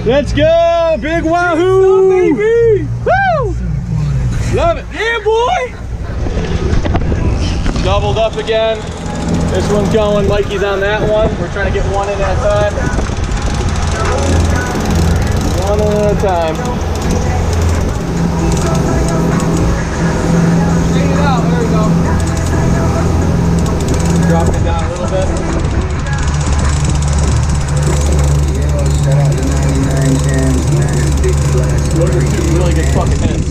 Let's go, big Wahoo! Baby! Woo! Love it. Yeah, boy! Doubled up again. This one's going. Mikey's on that one. We're trying to get one in at a time. One in at a time. Straighten it out. There we go. Dropping it down a little bit. Shout out to 99 Jams, man. Big flash. Those are two really good fucking hits.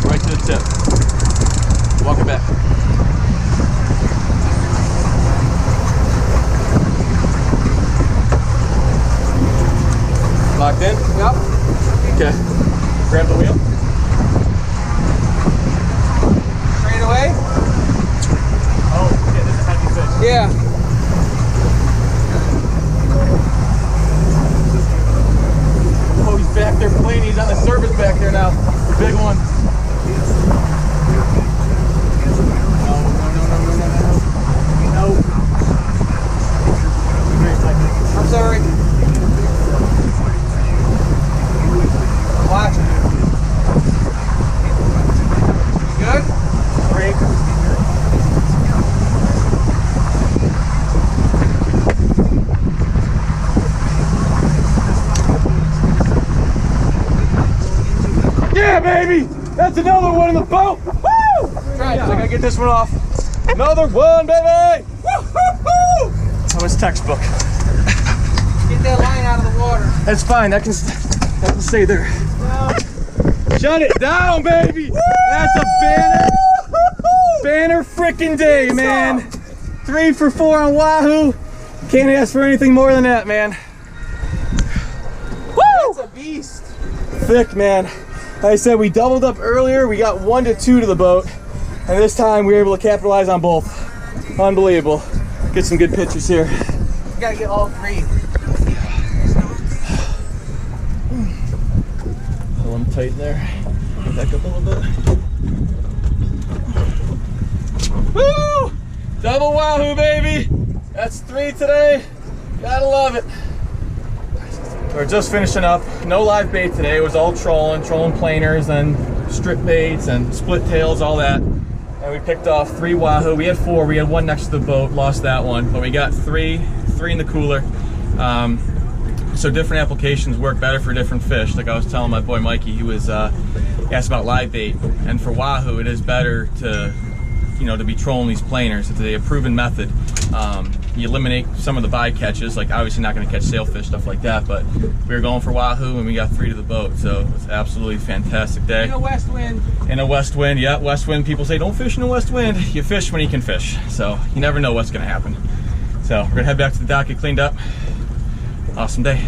Right to the tip. Walk it back. Locked in? Yep. Okay. Grab the wheel. Straight away? Oh, yeah, this is heavy fish. Yeah. Oh, he's back there playing. He's on the surface back there now. Big one. No. I'm sorry. Watch it. You good? Break. Yeah, baby! That's another one in the boat! Woo! Right, I gotta get this one off. Another one, baby! Woo-hoo-hoo! That was textbook. Get that line out of the water. That's fine. That can stay there. No. Shut it down, baby! That's a banner frickin' day, man. 3 for 4 on Wahoo. Can't ask for anything more than that, man. Woo! That's a beast. Thick, man. Like I said, we doubled up earlier. We got 1 to 2 to the boat, and this time we were able to capitalize on both. Unbelievable. Get some good pictures here. You gotta get all 3. Pull them tight there. Back up a little bit. Woo! Double Wahoo, baby! That's 3 today. Gotta love it. We're just finishing up. No live bait today. It was all trolling planers and strip baits and split tails, all that. And we picked off 3 Wahoo. We had 4. We had 1 next to the boat. Lost that one, but we got 3 in the cooler. So different applications work better for different fish. Like I was telling my boy Mikey, he was asked about live bait, and for Wahoo, it is better to, to be trolling these planers. It's a proven method. You eliminate some of the bycatches, like obviously not going to catch sailfish, stuff like that, but we were going for Wahoo and we got 3 to the boat, so it's absolutely fantastic day. In a west wind. In a west wind, yeah, west wind. People say don't fish in a west wind. You fish when you can fish, so you never know what's going to happen. So we're going to head back to the dock, get cleaned up. Awesome day.